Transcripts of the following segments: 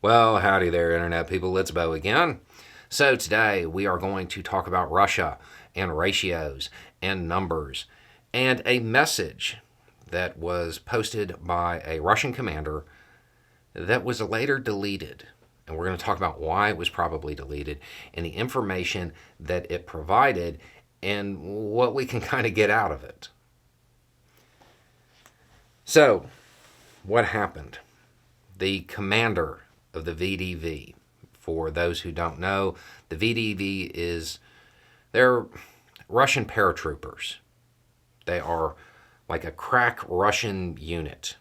Well, howdy there, Internet people. It's Bo again. So, today we are going to talk about Russia and ratios and numbers and a message that was posted by a Russian commander that was later deleted. And we're going to talk about why it was probably deleted and the information that it provided and what we can kind of get out of it. So, what happened? The commander of the VDV. For those who don't know, the VDV they're Russian paratroopers. They are like a crack Russian unit.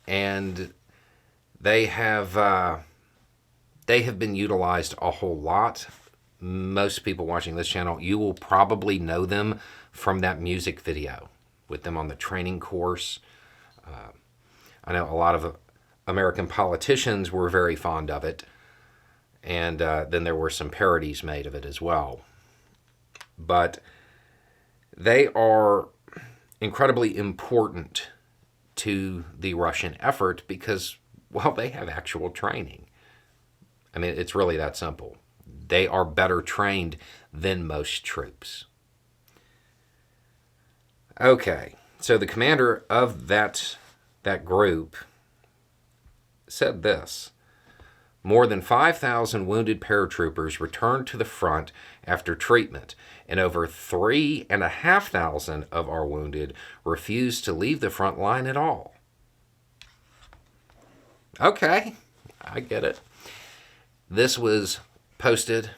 And they have been utilized a whole lot. Most people watching this channel, you will probably know them from that music video with them on the training course. I know a lot of American politicians were very fond of it, and then there were some parodies made of it as well. But they are incredibly important to the Russian effort because, well, they have actual training. I mean, it's really that simple. They are better trained than most troops. Okay, so the commander of that group said this: more than 5,000 wounded paratroopers returned to the front after treatment, and over 3,500 of our wounded refused to leave the front line at all. Okay, I get it. This was posted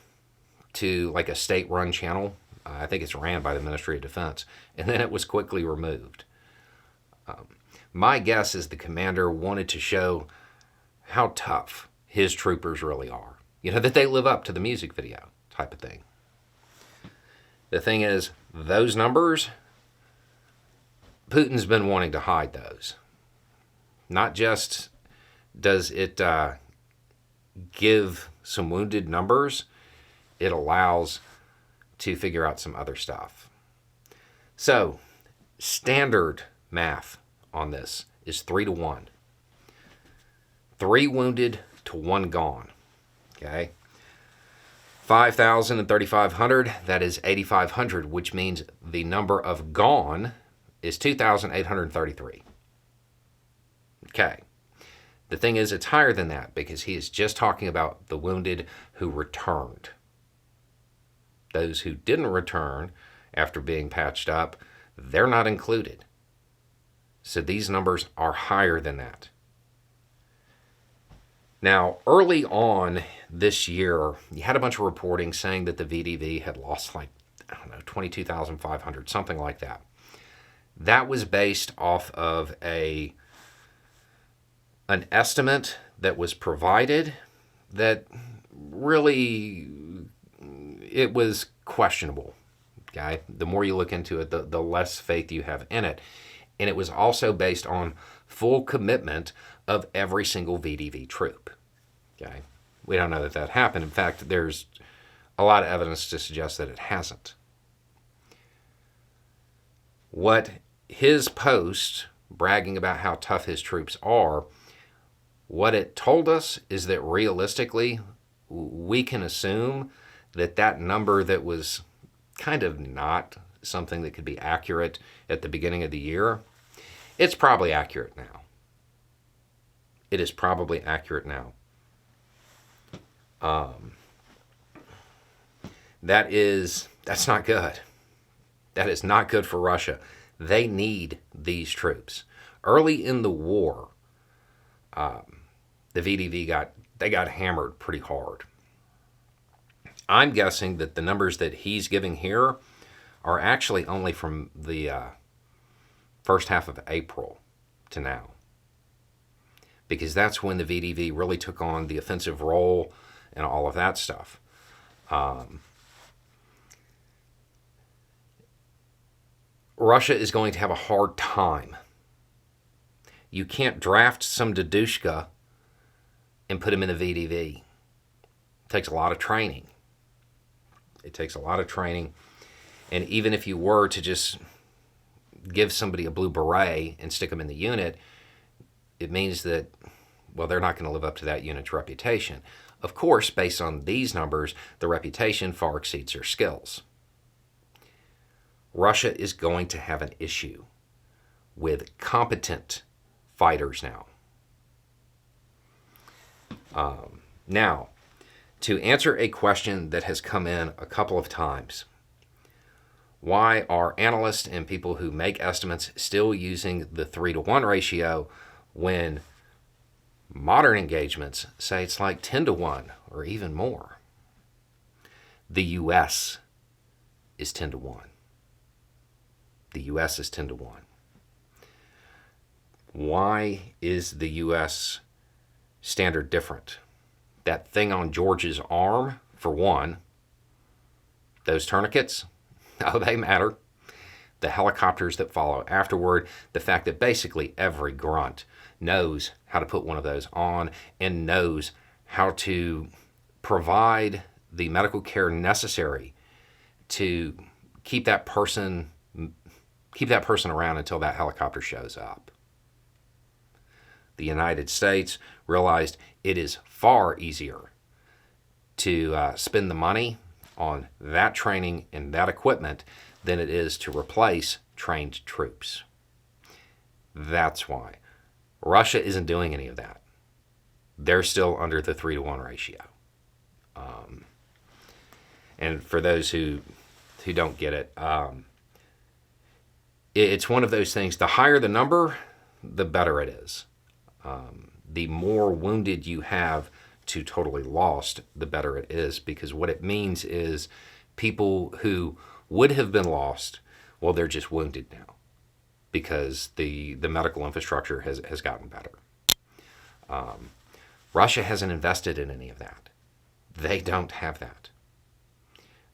to like a state-run channel. I think it's ran by the Ministry of Defense, and then it was quickly removed. My guess is the commander wanted to show how tough his troopers really are. You know, that they live up to the music video type of thing. The thing is, those numbers, Putin's been wanting to hide those. Not just does it give some wounded numbers, it allows to figure out some other stuff. So, standard math on this is 3-to-1. 3 wounded to 1 gone. Okay? 5,000 and 3,500, that is 8,500, which means the number of gone is 2,833. Okay. The thing is, it's higher than that because he is just talking about the wounded who returned. Those who didn't return after being patched up, they're not included. So these numbers are higher than that. Now, early on this year, you had a bunch of reporting saying that the VDV had lost 22,500, something like that. That was based off of an estimate that was provided that really, it was questionable. Okay? The more you look into it, the less faith you have in it. And it was also based on full commitment of every single VDV troop. Okay? We don't know that happened. In fact, there's a lot of evidence to suggest that it hasn't. What his post, bragging about how tough his troops are, what it told us is that realistically, we can assume that number that was kind of not something that could be accurate at the beginning of the year, it's probably accurate now. It is probably accurate now. That's not good. That is not good for Russia. They need these troops. Early in the war, the VDV got hammered pretty hard. I'm guessing that the numbers that he's giving here are actually only from the first half of April to now. Because that's when the VDV really took on the offensive role and all of that stuff. Russia is going to have a hard time. You can't draft some Dadushka and put him in the VDV. It takes a lot of training. And even if you were to just give somebody a blue beret and stick them in the unit, it means that well, they're not going to live up to that unit's reputation. Of course, based on these numbers, the reputation far exceeds their skills. Russia is going to have an issue with competent fighters now. Now, to answer a question that has come in a couple of times, why are analysts and people who make estimates still using the 3-to-1 ratio when modern engagements say it's like 10-to-1 or even more? The U.S. is 10-to-1. The U.S. is 10-to-1. Why is the U.S. standard different? That thing on George's arm, for one, those tourniquets, oh, they matter. The helicopters that follow afterward, the fact that basically every grunt knows how to put one of those on and knows how to provide the medical care necessary to keep that person around until that helicopter shows up. The United States realized it is far easier to spend the money on that training and that equipment than it is to replace trained troops. That's why. Russia isn't doing any of that. They're still under the 3-to-1 ratio. And for those who don't get it, it's one of those things, the higher the number, the better it is. The more wounded you have to totally lost, the better it is, because what it means is people who would have been lost, well, they're just wounded now because the medical infrastructure has gotten better. Russia hasn't invested in any of that. They don't have that.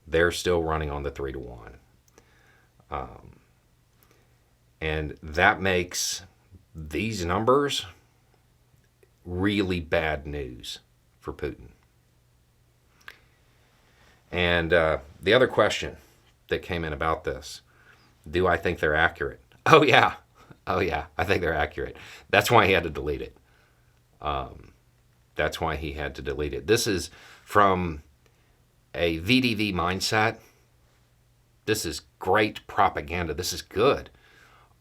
They're still running on the 3-to-1. And that makes these numbers really bad news for Putin. And the other question that came in about this, do I think they're accurate? Oh yeah, I think they're accurate. That's why he had to delete it. This is from a VDV mindset. This is great propaganda. This is good.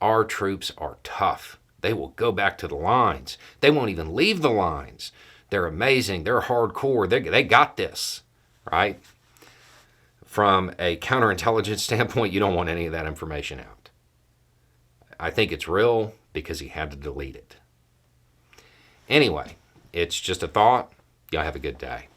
Our troops are tough. They will go back to the lines. They won't even leave the lines. They're amazing. They're hardcore. They got this, right? From a counterintelligence standpoint, you don't want any of that information out. I think it's real because he had to delete it. Anyway, it's just a thought. Y'all have a good day.